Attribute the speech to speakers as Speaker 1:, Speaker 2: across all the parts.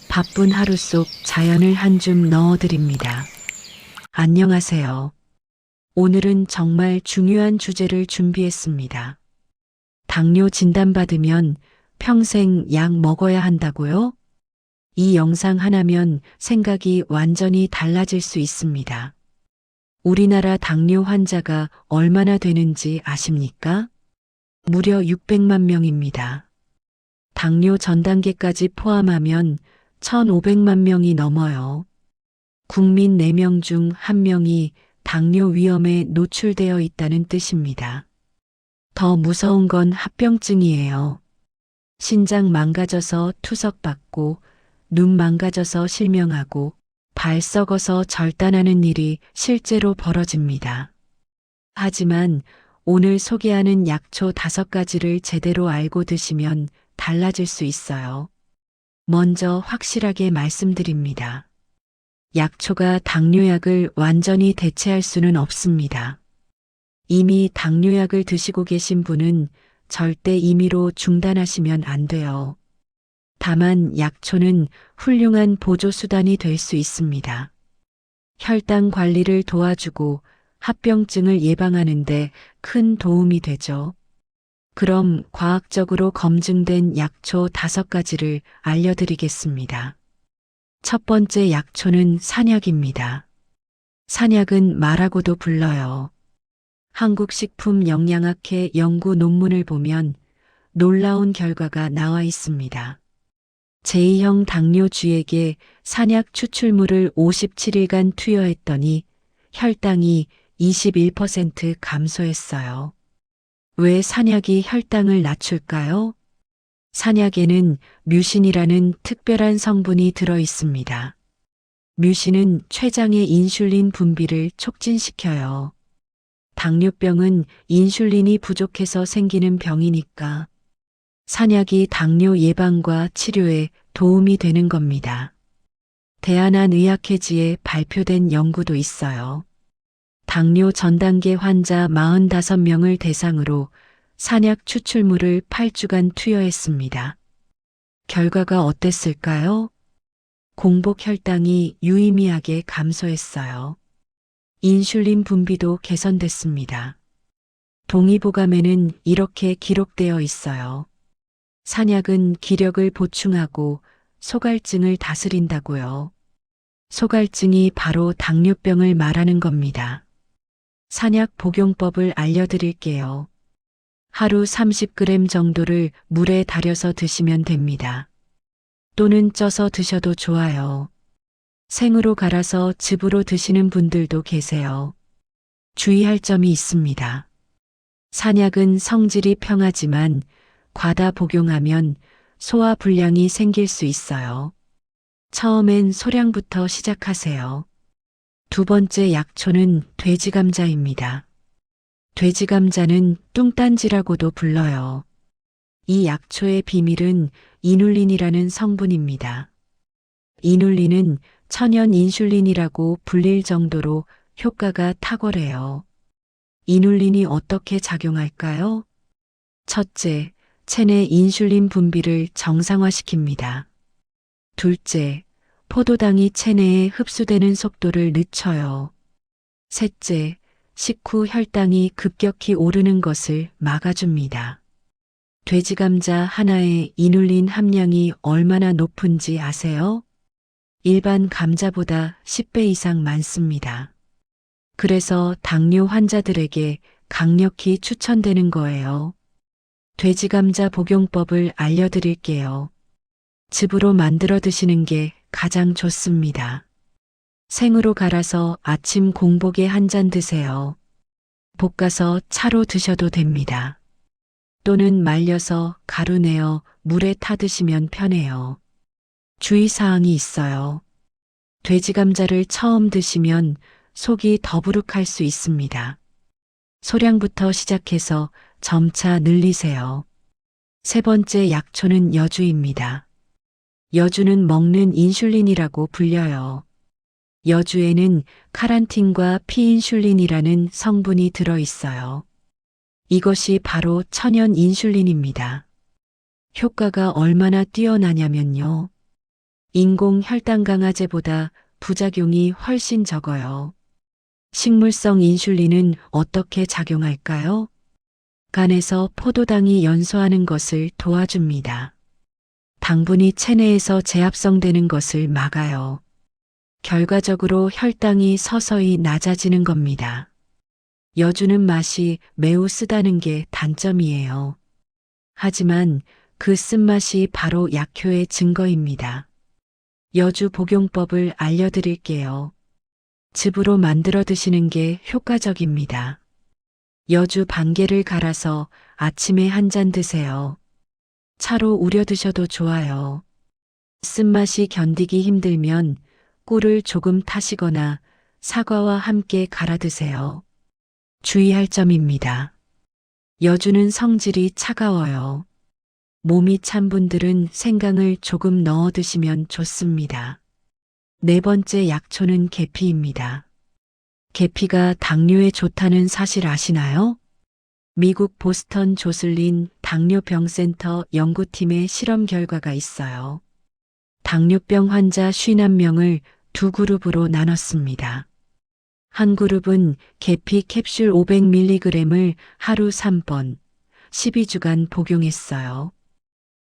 Speaker 1: 바쁜 하루 속 자연을 한 줌 넣어드립니다. 안녕하세요. 오늘은 정말 중요한 주제를 준비했습니다. 당뇨 진단받으면 평생 약 먹어야 한다고요? 이 영상 하나면 생각이 완전히 달라질 수 있습니다. 우리나라 당뇨 환자가 얼마나 되는지 아십니까? 무려 600만 명입니다. 당뇨 전 단계까지 포함하면 1,500만 명이 넘어요. 국민 4명 중 1명이 당뇨 위험에 노출되어 있다는 뜻입니다. 더 무서운 건 합병증이에요. 신장 망가져서 투석받고, 눈 망가져서 실명하고, 발 썩어서 절단하는 일이 실제로 벌어집니다. 하지만 오늘 소개하는 약초 5가지를 제대로 알고 드시면 달라질 수 있어요. 먼저 확실하게 말씀드립니다. 약초가 당뇨약을 완전히 대체할 수는 없습니다. 이미 당뇨약을 드시고 계신 분은 절대 임의로 중단하시면 안 돼요. 다만 약초는 훌륭한 보조수단이 될 수 있습니다. 혈당 관리를 도와주고 합병증을 예방하는데 큰 도움이 되죠. 그럼 과학적으로 검증된 약초 5가지를 알려드리겠습니다. 첫 번째 약초는 산약입니다. 산약은 마라고도 불러요. 한국식품영양학회 연구 논문을 보면 놀라운 결과가 나와 있습니다. 제2형 당뇨주에게 산약 추출물을 57일간 투여했더니 혈당이 21% 감소했어요. 왜 산약이 혈당을 낮출까요? 산약에는 뮤신이라는 특별한 성분이 들어 있습니다. 뮤신은 췌장의 인슐린 분비를 촉진시켜요. 당뇨병은 인슐린이 부족해서 생기는 병이니까 산약이 당뇨 예방과 치료에 도움이 되는 겁니다. 대한의학회지에 발표된 연구도 있어요. 당뇨 전 단계 환자 45명을 대상으로 산약 추출물을 8주간 투여했습니다. 결과가 어땠을까요? 공복 혈당이 유의미하게 감소했어요. 인슐린 분비도 개선됐습니다. 동의보감에는 이렇게 기록되어 있어요. 산약은 기력을 보충하고 소갈증을 다스린다고요. 소갈증이 바로 당뇨병을 말하는 겁니다. 산약 복용법을 알려드릴게요. 하루 30g 정도를 물에 달여서 드시면 됩니다. 또는 쪄서 드셔도 좋아요. 생으로 갈아서 즙으로 드시는 분들도 계세요. 주의할 점이 있습니다. 산약은 성질이 평하지만 과다 복용하면 소화 불량이 생길 수 있어요. 처음엔 소량부터 시작하세요. 두 번째 약초는 돼지감자입니다. 돼지감자는 뚱딴지라고도 불러요. 이 약초의 비밀은 이눌린이라는 성분입니다. 이눌린은 천연 인슐린이라고 불릴 정도로 효과가 탁월해요. 이눌린이 어떻게 작용할까요? 첫째, 체내 인슐린 분비를 정상화시킵니다. 둘째, 포도당이 체내에 흡수되는 속도를 늦춰요. 셋째, 식후 혈당이 급격히 오르는 것을 막아줍니다. 돼지감자 하나의 이눌린 함량이 얼마나 높은지 아세요? 일반 감자보다 10배 이상 많습니다. 그래서 당뇨 환자들에게 강력히 추천되는 거예요. 돼지감자 복용법을 알려드릴게요. 즙으로 만들어 드시는 게 가장 좋습니다. 생으로 갈아서 아침 공복에 한 잔 드세요. 볶아서 차로 드셔도 됩니다. 또는 말려서 가루 내어 물에 타 드시면 편해요. 주의사항이 있어요. 돼지감자를 처음 드시면 속이 더부룩할 수 있습니다. 소량부터 시작해서 점차 늘리세요. 세 번째 약초는 여주입니다. 여주는 먹는 인슐린이라고 불려요. 여주에는 카란틴과 피인슐린이라는 성분이 들어 있어요. 이것이 바로 천연 인슐린입니다. 효과가 얼마나 뛰어나냐면요. 인공 혈당 강화제보다 부작용이 훨씬 적어요. 식물성 인슐린은 어떻게 작용할까요? 간에서 포도당이 연소하는 것을 도와줍니다. 당분이 체내에서 재합성되는 것을 막아요. 결과적으로 혈당이 서서히 낮아지는 겁니다. 여주는 맛이 매우 쓰다는 게 단점이에요. 하지만 그 쓴맛이 바로 약효의 증거입니다. 여주 복용법을 알려드릴게요. 즙으로 만들어 드시는 게 효과적입니다. 여주 반 개를 갈아서 아침에 한 잔 드세요. 차로 우려 드셔도 좋아요. 쓴맛이 견디기 힘들면 꿀을 조금 타시거나 사과와 함께 갈아 드세요. 주의할 점입니다. 여주는 성질이 차가워요. 몸이 찬 분들은 생강을 조금 넣어 드시면 좋습니다. 네 번째 약초는 계피입니다. 계피가 당뇨에 좋다는 사실 아시나요? 미국 보스턴 조슬린 당뇨병센터 연구팀의 실험 결과가 있어요. 당뇨병 환자 51명을 두 그룹으로 나눴습니다. 한 그룹은 계피 캡슐 500mg을 하루 3번, 12주간 복용했어요.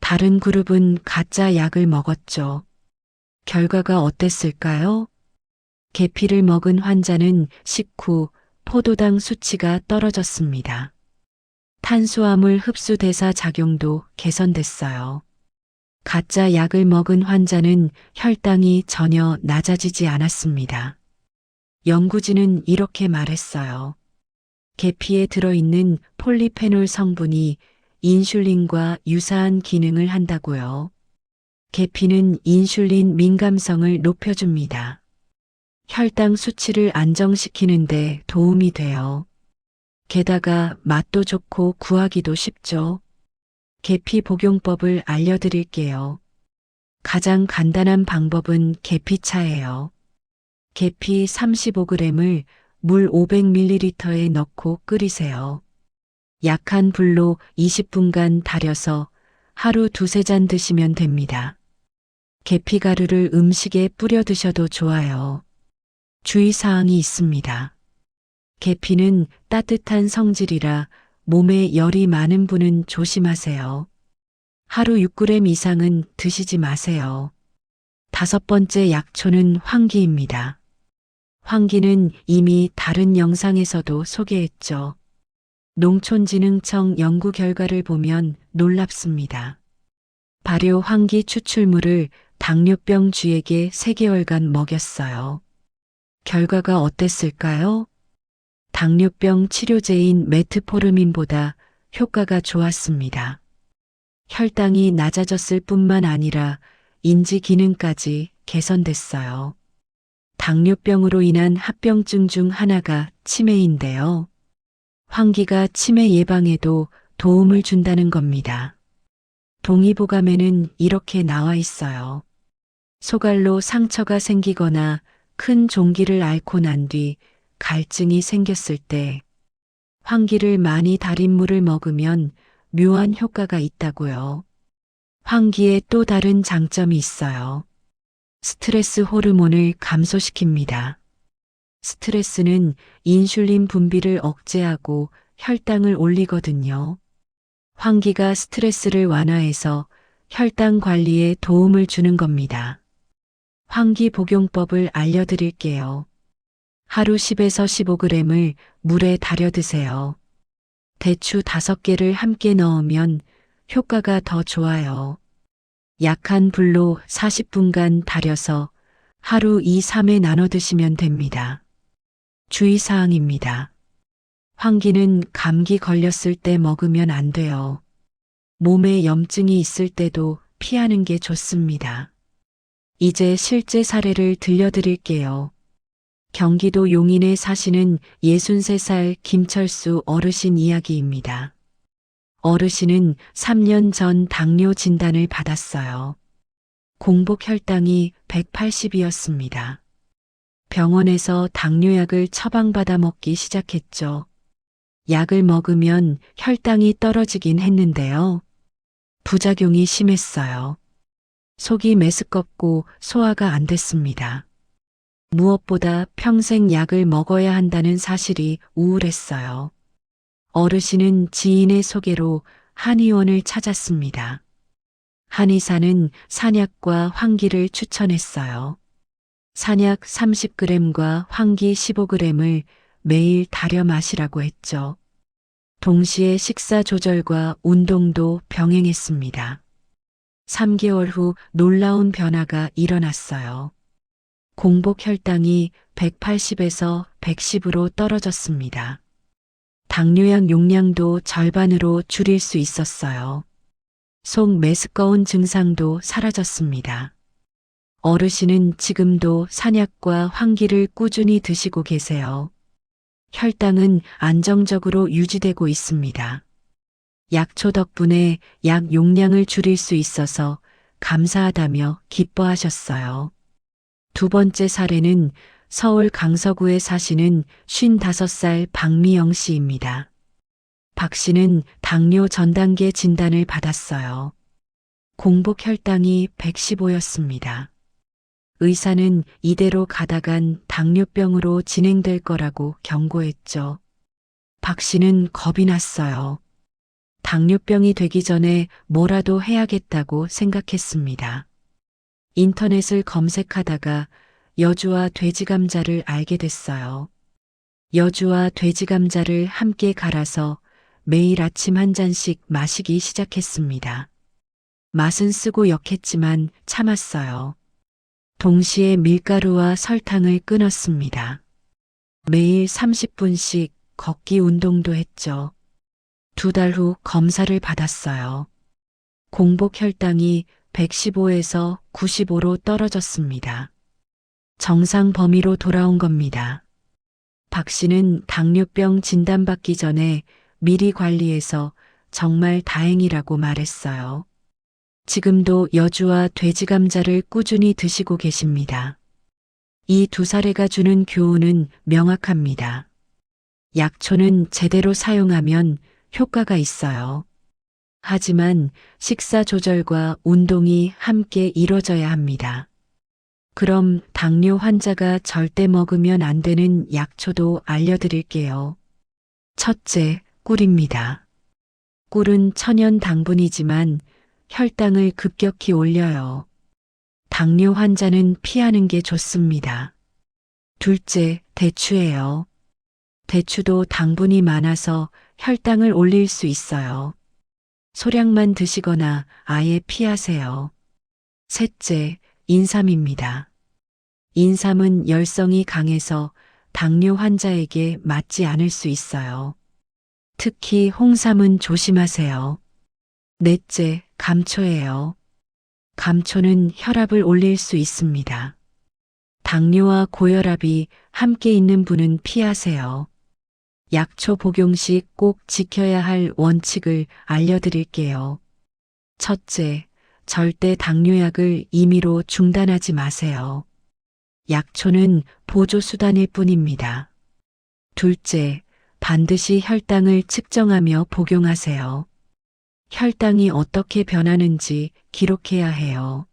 Speaker 1: 다른 그룹은 가짜 약을 먹었죠. 결과가 어땠을까요? 계피를 먹은 환자는 식후 포도당 수치가 떨어졌습니다. 탄수화물 흡수 대사 작용도 개선됐어요. 가짜 약을 먹은 환자는 혈당이 전혀 낮아지지 않았습니다. 연구진은 이렇게 말했어요. 계피에 들어있는 폴리페놀 성분이 인슐린과 유사한 기능을 한다고요. 계피는 인슐린 민감성을 높여줍니다. 혈당 수치를 안정시키는데 도움이 돼요. 게다가 맛도 좋고 구하기도 쉽죠. 계피 복용법을 알려드릴게요. 가장 간단한 방법은 계피차예요. 계피 35g을 물 500ml에 넣고 끓이세요. 약한 불로 20분간 달여서 하루 두세 잔 드시면 됩니다. 계피가루를 음식에 뿌려 드셔도 좋아요. 주의사항이 있습니다. 계피는 따뜻한 성질이라 몸에 열이 많은 분은 조심하세요. 하루 6g 이상은 드시지 마세요. 다섯 번째 약초는 황기입니다. 황기는 이미 다른 영상에서도 소개했죠. 농촌진흥청 연구 결과를 보면 놀랍습니다. 발효 황기 추출물을 당뇨병 쥐에게 3개월간 먹였어요. 결과가 어땠을까요? 당뇨병 치료제인 메트포르민보다 효과가 좋았습니다. 혈당이 낮아졌을 뿐만 아니라 인지 기능까지 개선됐어요. 당뇨병으로 인한 합병증 중 하나가 치매인데요. 황기가 치매 예방에도 도움을 준다는 겁니다. 동의보감에는 이렇게 나와 있어요. 소갈로 상처가 생기거나 큰 종기를 앓고 난 뒤 갈증이 생겼을 때 황기를 많이 달인 물을 먹으면 묘한 효과가 있다고요. 황기에 또 다른 장점이 있어요. 스트레스 호르몬을 감소시킵니다. 스트레스는 인슐린 분비를 억제하고 혈당을 올리거든요. 황기가 스트레스를 완화해서 혈당 관리에 도움을 주는 겁니다. 황기 복용법을 알려드릴게요. 하루 10에서 15g을 물에 달여 드세요. 대추 5개를 함께 넣으면 효과가 더 좋아요. 약한 불로 40분간 달여서 하루 2, 3회 나눠 드시면 됩니다. 주의사항입니다. 황기는 감기 걸렸을 때 먹으면 안 돼요. 몸에 염증이 있을 때도 피하는 게 좋습니다. 이제 실제 사례를 들려드릴게요. 경기도 용인에 사시는 63살 김철수 어르신 이야기입니다. 어르신은 3년 전 당뇨 진단을 받았어요. 공복 혈당이 180이었습니다. 병원에서 당뇨약을 처방받아 먹기 시작했죠. 약을 먹으면 혈당이 떨어지긴 했는데요. 부작용이 심했어요. 속이 메스껍고 소화가 안 됐습니다. 무엇보다 평생 약을 먹어야 한다는 사실이 우울했어요. 어르신은 지인의 소개로 한의원을 찾았습니다. 한의사는 산약과 황기를 추천했어요. 산약 30g과 황기 15g을 매일 달여 마시라고 했죠. 동시에 식사 조절과 운동도 병행했습니다. 3개월 후 놀라운 변화가 일어났어요. 공복 혈당이 180에서 110으로 떨어졌습니다. 당뇨약 용량도 절반으로 줄일 수 있었어요. 속 메스꺼운 증상도 사라졌습니다. 어르신은 지금도 산약과 황기를 꾸준히 드시고 계세요. 혈당은 안정적으로 유지되고 있습니다. 약초 덕분에 약 용량을 줄일 수 있어서 감사하다며 기뻐하셨어요. 두 번째 사례는 서울 강서구에 사시는 55살 박미영 씨입니다. 박 씨는 당뇨 전 단계 진단을 받았어요. 공복 혈당이 115였습니다. 의사는 이대로 가다간 당뇨병으로 진행될 거라고 경고했죠. 박 씨는 겁이 났어요. 당뇨병이 되기 전에 뭐라도 해야겠다고 생각했습니다. 인터넷을 검색하다가 여주와 돼지감자를 알게 됐어요. 여주와 돼지감자를 함께 갈아서 매일 아침 한 잔씩 마시기 시작했습니다. 맛은 쓰고 역했지만 참았어요. 동시에 밀가루와 설탕을 끊었습니다. 매일 30분씩 걷기 운동도 했죠. 2달 후 검사를 받았어요. 공복 혈당이 115에서 95로 떨어졌습니다. 정상 범위로 돌아온 겁니다. 박 씨는 당뇨병 진단받기 전에 미리 관리해서 정말 다행이라고 말했어요. 지금도 여주와 돼지감자를 꾸준히 드시고 계십니다. 이 두 사례가 주는 교훈은 명확합니다. 약초는 제대로 사용하면 효과가 있어요. 하지만 식사 조절과 운동이 함께 이뤄져야 합니다. 그럼 당뇨 환자가 절대 먹으면 안 되는 약초도 알려드릴게요. 첫째, 꿀입니다. 꿀은 천연 당분이지만 혈당을 급격히 올려요. 당뇨 환자는 피하는 게 좋습니다. 둘째, 대추예요. 대추도 당분이 많아서 혈당을 올릴 수 있어요. 소량만 드시거나 아예 피하세요. 셋째, 인삼입니다. 인삼은 열성이 강해서 당뇨 환자에게 맞지 않을 수 있어요. 특히 홍삼은 조심하세요. 넷째, 감초예요. 감초는 혈압을 올릴 수 있습니다. 당뇨와 고혈압이 함께 있는 분은 피하세요. 약초 복용 시 꼭 지켜야 할 원칙을 알려드릴게요. 첫째, 절대 당뇨약을 임의로 중단하지 마세요. 약초는 보조수단일 뿐입니다. 둘째, 반드시 혈당을 측정하며 복용하세요. 혈당이 어떻게 변하는지 기록해야 해요.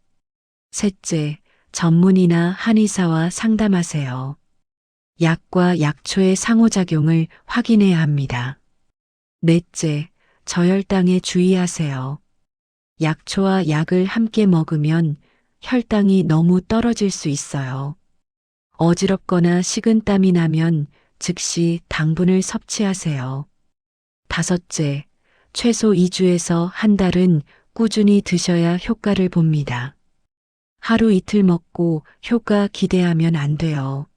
Speaker 1: 셋째, 전문의나 한의사와 상담하세요. 약과 약초의 상호작용을 확인해야 합니다. 넷째, 저혈당에 주의하세요. 약초와 약을 함께 먹으면 혈당이 너무 떨어질 수 있어요. 어지럽거나 식은땀이 나면 즉시 당분을 섭취하세요. 다섯째, 최소 2주에서 한 달은 꾸준히 드셔야 효과를 봅니다. 하루 이틀 먹고 효과 기대하면 안 돼요.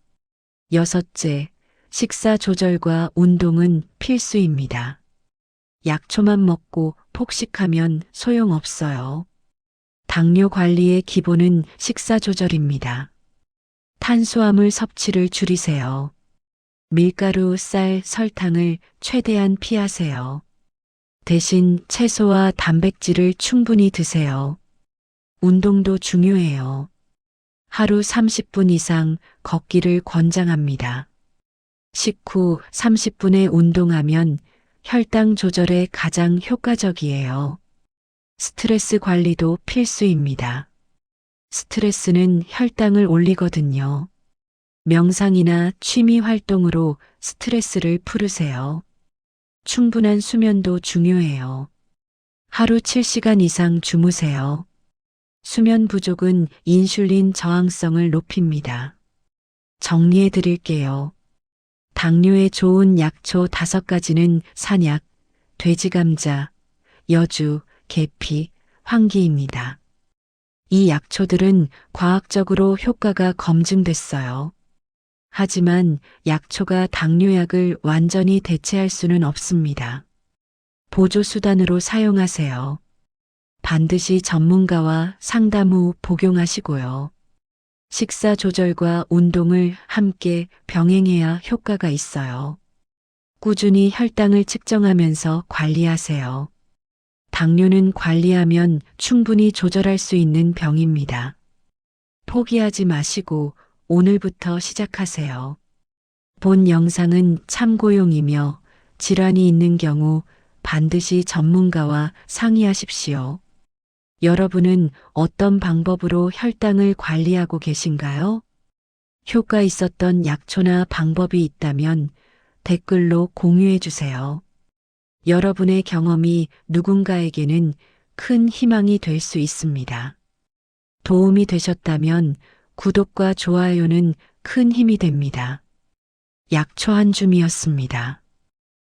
Speaker 1: 여섯째, 식사 조절과 운동은 필수입니다. 약초만 먹고 폭식하면 소용없어요. 당뇨 관리의 기본은 식사 조절입니다. 탄수화물 섭취를 줄이세요. 밀가루, 쌀, 설탕을 최대한 피하세요. 대신 채소와 단백질을 충분히 드세요. 운동도 중요해요. 하루 30분 이상 걷기를 권장합니다. 식후 30분의 운동하면 혈당 조절에 가장 효과적이에요. 스트레스 관리도 필수입니다. 스트레스는 혈당을 올리거든요. 명상이나 취미 활동으로 스트레스를 풀으세요. 충분한 수면도 중요해요. 하루 7시간 이상 주무세요. 수면 부족은 인슐린 저항성을 높입니다. 정리해 드릴게요. 당뇨에 좋은 약초 5가지는 산약, 돼지감자, 여주, 계피, 황기입니다. 이 약초들은 과학적으로 효과가 검증됐어요. 하지만 약초가 당뇨약을 완전히 대체할 수는 없습니다. 보조수단으로 사용하세요. 반드시 전문가와 상담 후 복용하시고요. 식사 조절과 운동을 함께 병행해야 효과가 있어요. 꾸준히 혈당을 측정하면서 관리하세요. 당뇨는 관리하면 충분히 조절할 수 있는 병입니다. 포기하지 마시고 오늘부터 시작하세요. 본 영상은 참고용이며 질환이 있는 경우 반드시 전문가와 상의하십시오. 여러분은 어떤 방법으로 혈당을 관리하고 계신가요? 효과 있었던 약초나 방법이 있다면 댓글로 공유해 주세요. 여러분의 경험이 누군가에게는 큰 희망이 될 수 있습니다. 도움이 되셨다면 구독과 좋아요는 큰 힘이 됩니다. 약초 한 줌이었습니다.